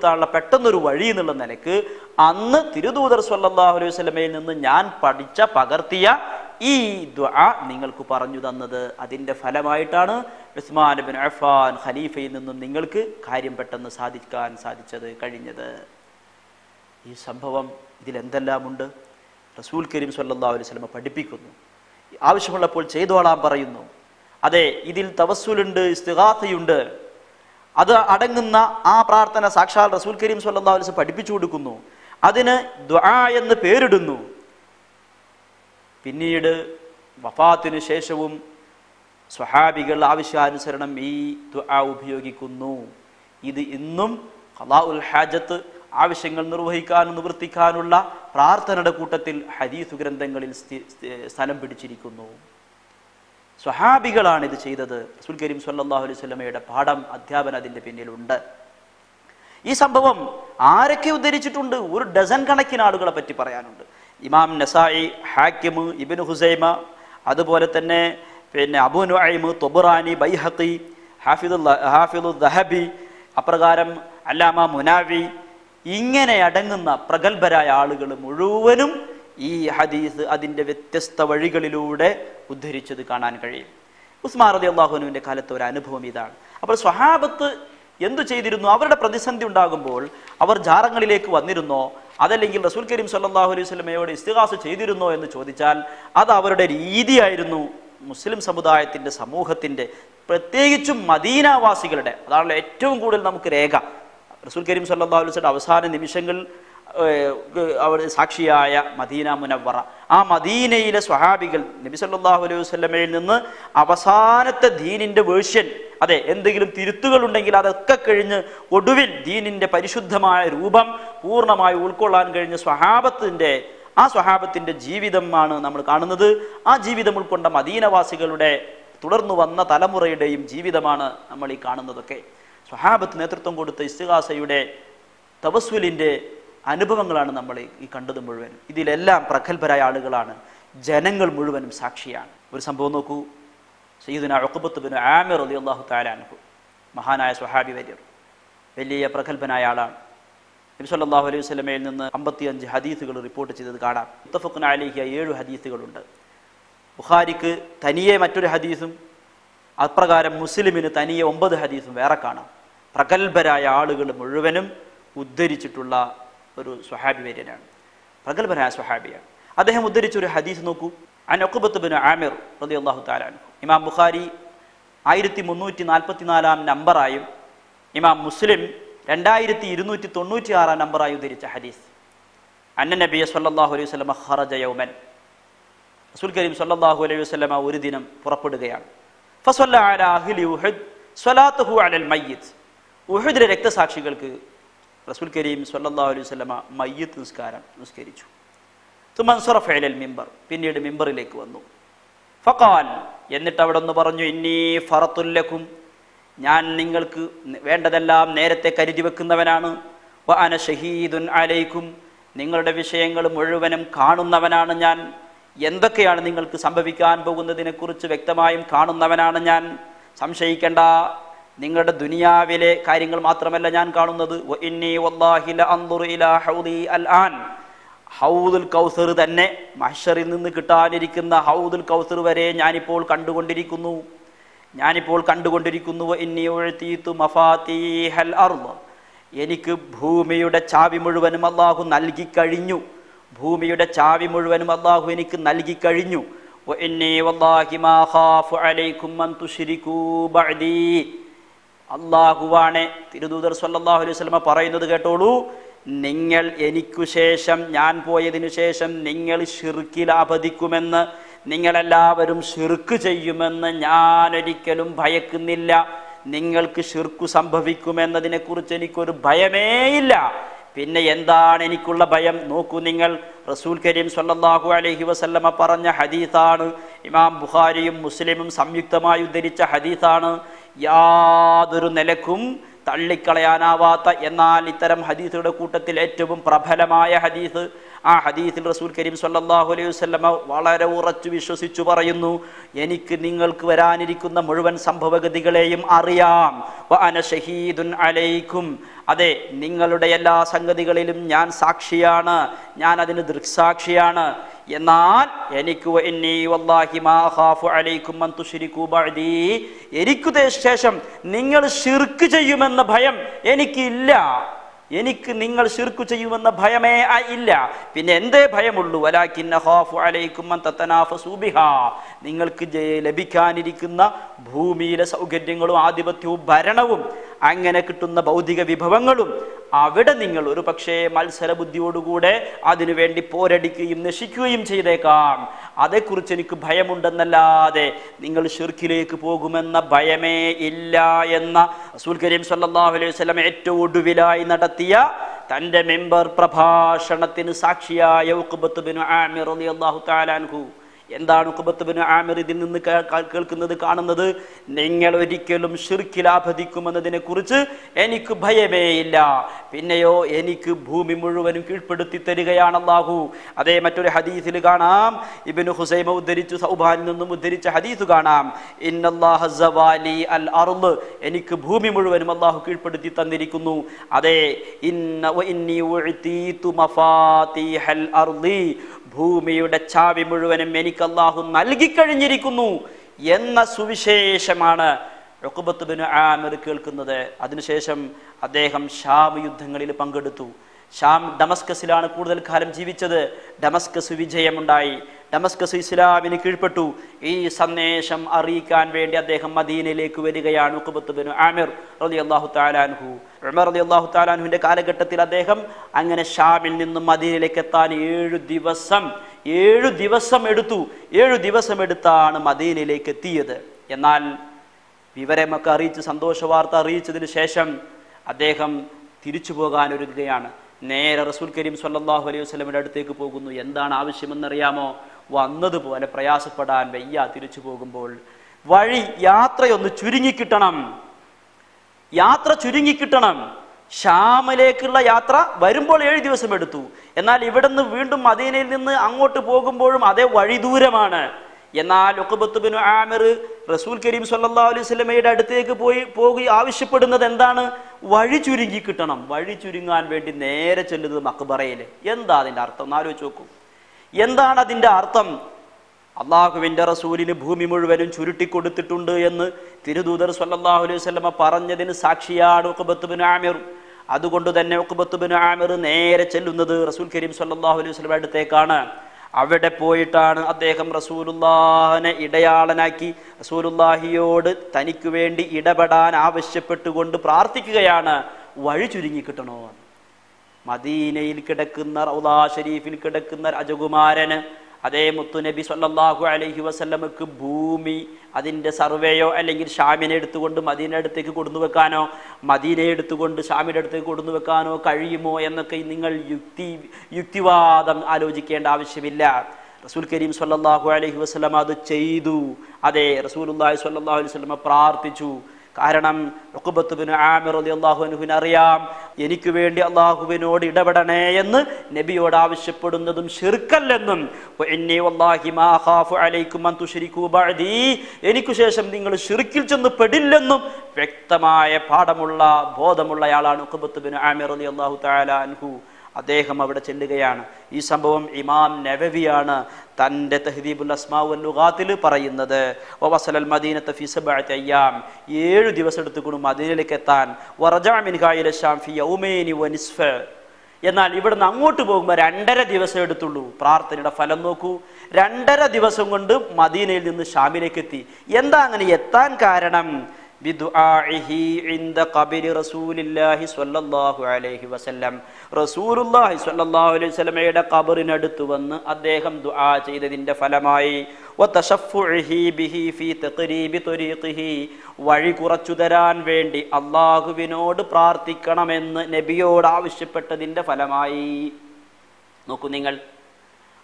ാനുള്ള പെട്ടെന്നൊരു വഴി എന്നുള്ള നിലക്ക് അന്ന് തിരുദൂതർ സ്വല്ലല്ലാഹു അലൈഹി വസല്ലമയിൽ നിന്ന് ഞാൻ പകർത്തിയ ഈ ദുആ നിങ്ങൾക്ക് പറഞ്ഞു തന്നത്. അതിൻ്റെ ഫലമായിട്ടാണ് ഉസ്മാൻ ഇബ്നു അഫ്ഫാൻ ഖലീഫയിൽ നിന്നും നിങ്ങൾക്ക് കാര്യം പെട്ടെന്ന് കഴിഞ്ഞത്. ഈ സംഭവം ഇതിലെന്തെല്ലാമുണ്ട്? റസൂൽ കരീം സ്വല്ലല്ലാഹു അലൈഹി വസല്ലം പഠിപ്പിക്കുന്നു, ആവശ്യമുള്ളപ്പോൾ ചെയ്തോളാൻ പറയുന്നു. അതെ, ഇതിൽ തവസ്സുലുണ്ട്, ഇസ്തിഗാസയുണ്ട്. അത് അടങ്ങുന്ന ആ പ്രാർത്ഥന സാക്ഷാൽ റസൂൽ കരീം സ്വല്ലല്ലാഹു അലൈഹി വസല്ലം പഠിപ്പിച്ചു കൊടുക്കുന്നു. അതിന് ദുആ എന്ന് പേരിടുന്നു. പിന്നീട് വഫാത്തിന് ശേഷവും സ്വഹാബികൾ ആവശ്യാനുസരണം ഈ ദുആ ഉപയോഗിക്കുന്നു. ഇത് ഇന്നും ഖളാഉൽ ഹാജത്ത്, ആവശ്യങ്ങൾ നിർവഹിക്കാനും നിവർത്തിക്കാനുള്ള പ്രാർത്ഥനയുടെ കൂട്ടത്തിൽ ഹദീസ് ഗ്രന്ഥങ്ങളിൽ സ്ഥലം പിടിച്ചിരിക്കുന്നു. സ്വഹാബികളാണ് ഇത് ചെയ്തത്. റസൂൽ കരീം സ്വല്ലല്ലാഹു അലൈഹി വസല്ലമയുടെ പാഠം, അധ്യാപനം അതിൻ്റെ പിന്നിലുണ്ട്. ഈ സംഭവം ആരൊക്കെ ഉദ്ധരിച്ചിട്ടുണ്ട്? ഒരു ഡസൻ കണക്കിന് ആളുകളെ പറ്റി പറയാനുണ്ട്. ഇമാം നസായി, ഹാക്കിം, ഇബ്നു ഹുസൈമ, അതുപോലെ തന്നെ അബൂ നുഐം, തൊബറാനി, ബൈഹഖി, ഹാഫിദു ദഹബി, അപ്രകാരം അല്ലാമ മുനാവി, ഇങ്ങനെ അടങ്ങുന്ന പ്രഗത്ഭരായ ആളുകൾ മുഴുവനും ഈ ഹദീസ് അതിൻ്റെ വ്യത്യസ്ത വഴികളിലൂടെ ഉദ്ധരിച്ചത് കാണാൻ കഴിയും. ഉസ്മാൻ റളിയല്ലാഹു അൻഹുവിൻ്റെ കാലത്തെ ഒരു അനുഭവം ഇതാണ്. അപ്പോൾ സ്വഹാബത്ത് എന്തു ചെയ്തിരുന്നു? അവരുടെ പ്രതിസന്ധി ഉണ്ടാകുമ്പോൾ അവർ ജാറങ്ങളിലേക്ക് വന്നിരുന്നോ, അതല്ലെങ്കിൽ റസൂൽ കരീം സ്വല്ലല്ലാഹു അലൈഹി വസല്ലമയോട് ഇസ്തിഗാസ ചെയ്തിരുന്നോ എന്ന് ചോദിച്ചാൽ അത് അവരുടെ രീതിയായിരുന്നു. മുസ്ലിം സമുദായത്തിൻ്റെ, സമൂഹത്തിൻ്റെ, പ്രത്യേകിച്ചും മദീനാവാസികളുടെ, അതാണല്ലോ ഏറ്റവും കൂടുതൽ നമുക്ക് രേഖ. റസൂൽ കരീം സ്വല്ലല്ലാഹു അലൈഹി വസല്ലം അവസാന നിമിഷങ്ങൾ അവർ സാക്ഷിയായ മദീന മുനവ്വറ, ആ മദീനയിലെ സ്വഹാബികൾ നബി സല്ലല്ലാഹു അലൈഹി വസല്ലമയിൽ നിന്ന് അവസാനത്തെ ദീനിൻ്റെ വേർഷൻ, അതെ, എന്തെങ്കിലും തിരുത്തുകൾ ഉണ്ടെങ്കിൽ അതൊക്കെ കഴിഞ്ഞ് ഒടുവിൽ ദീനിൻ്റെ പരിശുദ്ധമായ രൂപം പൂർണ്ണമായി ഉൾക്കൊള്ളാൻ കഴിഞ്ഞ സ്വഹാബത്തിൻ്റെ ജീവിതമാണ് നമ്മൾ കാണുന്നത്. ആ ജീവിതം ഉൾക്കൊണ്ട മദീനവാസികളുടെ തുടർന്നു വന്ന തലമുറയുടെയും ജീവിതമാണ് നമ്മൾ ഈ കാണുന്നതൊക്കെ. സ്വഹാബത്ത് നേതൃത്വം കൊടുത്ത ഇസ്തിഗാസയുടെ, തവസ്സുലിൻ്റെ അനുഭവങ്ങളാണ് നമ്മൾ ഈ കണ്ടത് മുഴുവൻ. ഇതിലെല്ലാം പ്രഗത്ഭരായ ആളുകളാണ്, ജനങ്ങൾ മുഴുവനും സാക്ഷിയാണ്. ഒരു സംഭവം നോക്കൂ. സയ്യിദുനാ ഉഖബത്ത് ബിൻ ആമിർ റളിയല്ലാഹു തആല അൻഹു, മഹാനായ സ്വഹാബി വര്യർ, വലിയ പ്രഗത്ഭനായ ആളാണ്. നബി സല്ലല്ലാഹു അലൈഹി വസല്ലമയിൽ നിന്ന് 55 ഹദീസുകൾ റിപ്പോർട്ട് ചെയ്തത് കാണാം. മുത്തഫഖുൻ അലൈഹി 7 ഹദീസുകളുണ്ട്. ബുഖാരിക്ക് തനിയെ മറ്റൊരു ഹദീസും, അപ്രകാരം മുസ്ലിമിന് തനിയെ 9 ഹദീസും വേറെ കാണാം. പ്രഗത്ഭരായ ആളുകൾ മുഴുവനും ഉദ്ധരിച്ചിട്ടുള്ള ഒരു സ്വഹാബി വര്യനാണ്, പ്രഗത്ഭനായ സ്വഹാബിയാണ്. അദ്ദേഹം ഉദ്ധരിച്ചൊരു ഹദീസ് നോക്കൂ. അൻ ഉഖബത്ത് ബിൻ ആമിർ റളിയല്ലാഹു തആല അൻഹു, ഇമാം ബുഖാരി 1344 നമ്പറായും ഇമാം മുസ്ലിം 2296 നമ്പറായി ഉദ്ധരിച്ച ഹദീസ്. അന്ന നബിയ സ്വല്ലല്ലാഹു അലൈഹി വസല്ലം ഖറജ യൗമൻ, റസൂൽ കരീം സ്വല്ലല്ലാഹു അലൈഹി വസല്ലം ഒരു ദിനം പുറപ്പെടുകയാണ്. ഫസല്ല അലാ അഹ്ലി ഉഹദ് സ്വലാത്തുഹു അലൽ മയ്യിത്ത്, ഉഹദിലെ രക്തസാക്ഷികൾക്ക് റസൂൽ കരീം സ്വല്ലല്ലാഹു അലൈഹി വസല്ലം മയ്യിത്ത് നിസ്കാരം നിസ്കരിച്ചു. തുമൻസറഫ ഇലൽ മിമ്പർ, പിന്നീട് മിമ്പറിലേക്ക് വന്നു. ഫഖാൽ, എന്നിട്ട് അവിടെ നിന്ന് പറഞ്ഞു, ഇന്നി ഫറത്തുൽ ലക്കും, ഞാൻ നിങ്ങൾക്ക് വേണ്ടതെല്ലാം നേരത്തെ കരുതി വെക്കുന്നവനാണ്. വ അന ഷഹീദുൻ അലൈക്കും, നിങ്ങളുടെ വിഷയങ്ങൾ മുഴുവനും കാണുന്നവനാണ് ഞാൻ. എന്തൊക്കെയാണ് നിങ്ങൾക്ക് സംഭവിക്കാൻ പോകുന്നതിനെക്കുറിച്ച് വ്യക്തമായും കാണുന്നവനാണ് ഞാൻ. സംശയിക്കേണ്ട, നിങ്ങളുടെ ദുനിയാവിലെ കാര്യങ്ങൾ മാത്രമല്ല ഞാൻ കാണുന്നത്. വ ഇന്നി വല്ലാഹി ല അൻദുറു ഇലാ ഹൗദി അൽ ആൻ, ഹൗദുൽ കൗസർ തന്നെ, മഹ്ശറിൽ നിന്ന് കിട്ടാനിരിക്കുന്ന ഹൗദുൽ കൗസർ വരെ ഞാനിപ്പോൾ കണ്ടുകൊണ്ടിരിക്കുന്നു. വ ഇന്നി ഉഅതീതു മഫാതീഹൽ അർദ്, എനിക്ക് ഭൂമിയുടെ ചാവി മുഴുവനും അല്ലാഹു നൽകി കഴിഞ്ഞു. എനിക്ക് നൽകി കഴിഞ്ഞു. വ ഇന്നി വല്ലാഹി മാ ഖാഫു അലൈക്കും അൻ തുശ്രികൂ ബഅദീ, അല്ലാഹുവാണ് തിരുദൂതർ സ്വല്ലല്ലാഹു അലൈഹി വസല്ലം പറയുന്നത് കേട്ടോളൂ, നിങ്ങൾ എനിക്കു ശേഷം, ഞാൻ പോയതിനു ശേഷം നിങ്ങൾ ശിർക്കിൽ അപതിക്കുമെന്ന്, നിങ്ങളെല്ലാവരും ശിർക്ക് ചെയ്യുമെന്ന് ഞാൻ ഒരിക്കലും ഭയക്കുന്നില്ല. നിങ്ങൾക്ക് ശിർക്ക് സംഭവിക്കുമെന്നതിനെക്കുറിച്ച് എനിക്കൊരു ഭയമേയില്ല. പിന്നെ എന്താണ് എനിക്കുള്ള ഭയം? നോക്കൂ നിങ്ങൾ, റസൂൽ കരീം സ്വല്ലല്ലാഹു അലൈഹി വസല്ലമ പറഞ്ഞ ഹദീസാണ്. ഇമാം ബുഖാരിയും മുസ്ലിമും സംയുക്തമായി ഉദ്ധരിച്ച ഹദീസാണ്. യാതൊരു നിലക്കും തള്ളിക്കളയാനാവാത്ത, എന്നാൽ ഇത്തരം ഹദീസുകളുടെ കൂട്ടത്തിൽ ഏറ്റവും പ്രബലമായ ഹദീസ്, ആ ഹദീസിൽ റസൂൽ കരീം സ്വല്ലല്ലാഹു അലൈഹി വസല്ലമ വളരെ ഉറച്ചു വിശ്വസിച്ചു പറയുന്നു, എനിക്ക് നിങ്ങൾക്ക് വരാനിരിക്കുന്ന മുഴുവൻ സംഭവഗതികളെയും അറിയാം. വഅന ഷഹീദുൻ അലൈക്കും, അതെ നിങ്ങളുടെ എല്ലാ സംഗതികളിലും ഞാൻ സാക്ഷിയാണ്, ഞാൻ അതിന് ദൃക്സാക്ഷിയാണ്. എന്നാൽ എനിക്ക് എനിക്ക് ശേഷം നിങ്ങൾ ശിർക്ക് ചെയ്യുമെന്ന ഭയം എനിക്കില്ല. എനിക്ക് നിങ്ങൾ ശിർക്ക് ചെയ്യുമെന്ന ഭയമേ ഇല്ല. പിന്നെ എന്തേ ഭയമുള്ളൂ? വലാകിന്ന ഖാഫു അലൈക്കും അൻ തതനാഫസു ബിഹാ, നിങ്ങൾക്ക് ലഭിക്കാനിരിക്കുന്ന ഭൂമിയിലെ സൗകര്യങ്ങളും ആധിപത്യവും ഭരണവും അങ്ങനെ കിട്ടുന്ന ഭൗതിക വിഭവങ്ങളും അവിടെ നിങ്ങൾ ഒരു പക്ഷേ മത്സരബുദ്ധിയോടുകൂടെ അതിനുവേണ്ടി പോരടിക്കുകയും നശിക്കുകയും ചെയ്തേക്കാം. അതേക്കുറിച്ച് എനിക്ക് ഭയമുണ്ടെന്നല്ലാതെ നിങ്ങൾ ശിർക്കിലേക്ക് പോകുമെന്ന ഭയമേ ഇല്ല എന്ന റസൂൽ കരീം സ്വല്ലല്ലാഹു അലൈഹി വസല്ലം ഏറ്റവും ഒടുവിലായി നടത്തിയ തൻ്റെ മെമ്പർ പ്രഭാഷണത്തിന് സാക്ഷിയായ ഉഖബത്ത് ബിൻ ആമിർ റളിയല്ലാഹു തആല അൻഹു. എന്താണ് ഉഖബത്ത് ബിൻ ആമിർ ഇതിൽ നിന്ന് കേൾക്കുന്നത്, കാണുന്നത്? നിങ്ങൾ ഒരിക്കലും ശിർക്കിലാപതിക്കുമെന്നതിനെ കുറിച്ച് എനിക്ക് ഭയമേ ഇല്ല. പിന്നെയോ എനിക്ക് ഭൂമി മുഴുവനും കീഴ്പ്പെടുത്തി തരികയാണ് അല്ലാഹു. അതേ മറ്റൊരു ഹദീസിൽ കാണാം, ഇബ്നു ഖുസൈമ ഉദ്ധരിച്ചു, സൗബാനിൽ നിന്നും ഉദ്ധരിച്ച ഹദീസ് കാണാം, ഇന്നല്ലാഹ സവാലി അൽ അർള്, എനിക്ക് ഭൂമി മുഴുവനും അല്ലാഹു കീഴ്പ്പെടുത്തി തന്നിരിക്കുന്നു. അതേ ഇന്നി ഉഅതീതു മഫാത്തിഹൽ അർളി, ഭൂമിയുടെ ചാവി മുഴുവനും എനിക്ക് അല്ലാഹു നൽകിക്കഴിഞ്ഞിരിക്കുന്നു എന്ന സുവിശേഷമാണ് ഉഖബത്ത് ബിൻ ആമിർ കേൾക്കുന്നത്. അതിനുശേഷം അദ്ദേഹം ഷാം യുദ്ധങ്ങളിൽ പങ്കെടുത്തു. ഷാം ഡമസ്കസിലാണ് കൂടുതൽ കാലം ജീവിച്ചത്. ഡമസ്കസ് വിജയമുണ്ടായി, ഡമസ്കസ് ഇസ്ലാമിന് കീഴ്പ്പെട്ടു. ഈ സന്ദേശം അറിയിക്കാൻ വേണ്ടി അദ്ദേഹം മദീനയിലേക്ക് വരികയാണ് ഉഖബത്ത് ബിൻ ആമിർ റളിയല്ലാഹു തആല അൻഹു. ഉമർ റളിയല്ലാഹു തആല അൻഹുവിന്റെ കാലഘട്ടത്തിൽ അദ്ദേഹം അങ്ങനെ ഷാമിൽ നിന്നും മദീനയിലേക്ക് എത്താൻ 7 ദിവസം എടുത്തു. 7 ദിവസം എടുത്താണ് മദീനയിലേക്ക് എത്തിയത്. എന്നാൽ വിവരമൊക്കെ അറിയിച്ച്, സന്തോഷ വാർത്ത അറിയിച്ചതിന് ശേഷം അദ്ദേഹം തിരിച്ചു പോകാൻ ഒരുങ്ങുകയാണ്. നേരെ റസൂൽ കരീം സ്വല്ലല്ലാഹു അലൈഹി വസല്ലമയുടെ അടുത്തേക്ക് പോകുന്നു. എന്താണ് ആവശ്യമെന്നറിയാമോ? വന്നതുപോലെ പ്രയാസപ്പെടാൻ വയ്യ. തിരിച്ചു പോകുമ്പോൾ യാത്രയൊന്ന് ചുരുങ്ങിക്കിട്ടണം. ഷാമിലേക്കുള്ള യാത്ര വരുമ്പോൾ 7 ദിവസം എടുത്തു. എന്നാൽ ഇവിടുന്ന് വീണ്ടും മദീനയിൽ നിന്ന് അങ്ങോട്ട് പോകുമ്പോഴും അതേ വഴി ദൂരമാണ്. എന്നാൽ ഉഖബത്ത് ബിൻ ആമിർ റസൂൽ കരീം സ്വല്ലല്ലാഹു അലൈഹി വസല്ലമയുടെ അടുത്തേക്ക് പോയി ആവശ്യപ്പെടുന്നത് എന്താണ്? വഴി ചുരുങ്ങി കിട്ടണം. വഴി ചുരുങ്ങാൻ വേണ്ടി നേരെ ചെല്ലുന്നത് മഖ്ബറയിൽ. എന്താ അതിൻ്റെ അർത്ഥം? ഒന്ന് ആലോചിച്ച് നോക്കൂ. എന്താണ് അതിൻ്റെ അർത്ഥം? അള്ളാഹുവിൻ്റെ റസൂലിന് ഭൂമി മുഴുവനും ചുരുട്ടിക്കൊടുത്തിട്ടുണ്ട് എന്ന് തിരുദൂതർ സ്വല്ലല്ലാഹു അലൈഹി വസല്ലമ പറഞ്ഞതിന് സാക്ഷിയാണ് ഉഖബത്ത് ബിൻ ആമിർ. അതുകൊണ്ട് തന്നെ ഉഖബത്ത് ബിൻ ആമിർ നേരെ ചെല്ലുന്നത് റസൂൽ കരീം സ്വല്ലല്ലാഹു അലൈഹി വസല്ലമയുടെ അടുത്തേക്കാണ്. അവിടെ പോയിട്ടാണ് അദ്ദേഹം റസൂലുള്ളാഹിനെ ഇടയാളനാക്കി റസൂലുള്ളാഹിയോട് തനിക്ക് വേണ്ടി ഇടപെടാൻ ആവശ്യപ്പെട്ടുകൊണ്ട് പ്രാർത്ഥിക്കുകയാണ്, വഴി ചുരുങ്ങി കിട്ടണോ. മദീനയിൽ കിടക്കുന്ന റൗളാ ഷരീഫിൽ കിടക്കുന്ന രാജകുമാരന് അതേ മുത്തുനബി സ്വല്ലല്ലാഹു അലൈഹി വസല്ലമക്ക് ഭൂമി അതിൻ്റെ സർവേയോ അല്ലെങ്കിൽ ഷാമിനെ എടുത്തുകൊണ്ട് മദീന അടുത്തേക്ക് കൊണ്ടു വെക്കാനോ മദീനയെ എടുത്തുകൊണ്ട് ഷാമിൻ്റെ അടുത്തേക്ക് കൊണ്ടു വെക്കാനോ കഴിയുമോ എന്നൊക്കെ നിങ്ങൾ യുക്തിവാദം ആലോചിക്കേണ്ട ആവശ്യമില്ല. റസൂൽ കരീം സ്വല്ലല്ലാഹു അലൈഹി വസല്ലമ അത് ചെയ്തു. അതെ, റസൂലുള്ളാഹി സ്വല്ലല്ലാഹു അലൈഹി വസല്ലമ പ്രാർത്ഥിച്ചു. കാരണം ഉഖബത്ത് ബിൻ ആമിർ റളിയല്ലാഹു അൻഹുവിന് അറിയാം, എനിക്ക് വേണ്ടി അള്ളാഹുവിനോട് ഇടപെടണേ എന്ന് നബിയോട് ആവശ്യപ്പെടുന്നതും ശിർക്കല്ലെന്നും എനിക്കു ശേഷം നിങ്ങൾ ശിർക്കിൽ ചെന്ന് പെടില്ലെന്നും വ്യക്തമായ ബോധമുള്ളയാളാണ് ഉഖബത്ത് ബിൻ ആമിർ റളിയല്ലാഹു തആല അൻഹു. അദ്ദേഹം അവിടെ ചെല്ലുകയാണ്. ഈ സംഭവം ഇമാം നവവിയാണ് തൻ്റെ തഹ്ദീബുൽ അസ്മാ വൽ ലുഗാത്തിൽ പറയുന്നത്. വവസലൽ മദീനത ഫി 7 അയ്യാം, 7 ദിവസം എടുത്തുകൊണ്ട് മദീനയിലേക്ക് എത്താൻ. വറജഅ മിൻഹാ ഇല ശാം ഫി യൗമൈനി വനിസ്ഫ, എന്നാൽ ഇവിടുന്ന് അങ്ങോട്ട് പോകുമ്പോൾ 2.5 ദിവസം എടുത്തുള്ളൂ. പ്രാർത്ഥനയുടെ ഫലം നോക്കൂ, 2.5 ദിവസം കൊണ്ട് മദീനയിൽ നിന്ന് ഷാമിലേക്ക് എത്തി. എന്താ അങ്ങനെ എത്താൻ കാരണം? ബിദുആഇഹി ഇൻദ ഖബരി റസൂലില്ലാഹി സ്വല്ലല്ലാഹു അലൈഹി വസല്ലം, റസൂലുള്ളാഹി സ്വല്ലല്ലാഹു അലൈഹി വസല്ലമയുടെ ഖബറിനടുത്ത് വന്ന് അദ്ദേഹം ദുആ ചെയ്തതിൻ്റെ ഫലമായി വതശഫുഇഹി ബിഹി ഫീ തഖരീബി ത്വരീഖിഹി, വഴി കുറച്ചു തരാൻ വേണ്ടി അല്ലാഹുവിനോട് പ്രാർത്ഥിക്കണമെന്ന് നബിയോട് ആവശ്യപ്പെട്ടതിൻ്റെ ഫലമായി. നോക്കൂ നിങ്ങൾ.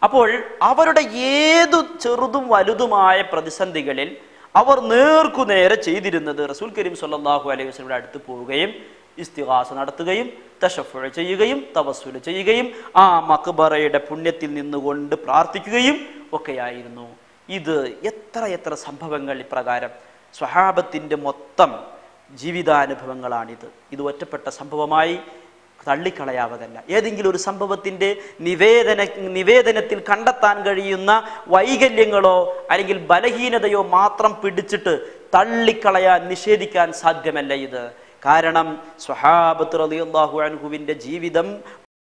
അപ്പോൾ അവരുടെ ഏതു ചെറുതും വലുതുമായ പ്രതിസന്ധികളിൽ അവർ നേർക്കുനേരെ ചെയ്തിരുന്നത് റസൂൽ കരീം സ്വല്ലല്ലാഹു അലൈഹി വസല്ലമയുടെ അടുത്ത് പോവുകയും ഇസ്തിഗാസ നടത്തുകയും തശഫുഅ ചെയ്യുകയും തവസ്സുൽ ചെയ്യുകയും ആ മഖ്ബറയുടെ പുണ്യത്തിൽ നിന്നുകൊണ്ട് പ്രാർത്ഥിക്കുകയും ഒക്കെയായിരുന്നു. ഇത് എത്ര സംഭവങ്ങൾ ഇപ്രകാരം സ്വഹാബത്തിന്റെ മൊത്തം ജീവിതാനുഭവങ്ങളാണിത്. ഇത് ഒറ്റപ്പെട്ട സംഭവമായി തള്ളിക്കളയാവതല്ല. ഏതെങ്കിലും ഒരു സംഭവത്തിന്റെ നിവേദനത്തിൽ കണ്ടെത്താൻ കഴിയുന്ന വൈകല്യങ്ങളോ അല്ലെങ്കിൽ ബലഹീനതയോ മാത്രം പിടിച്ചിട്ട് തള്ളിക്കളയാൻ, നിഷേധിക്കാൻ സാധ്യമല്ല ഇത്. കാരണം സ്വഹാബത്ത് റളിയല്ലാഹു അൻഹുവിന്റെ ജീവിതം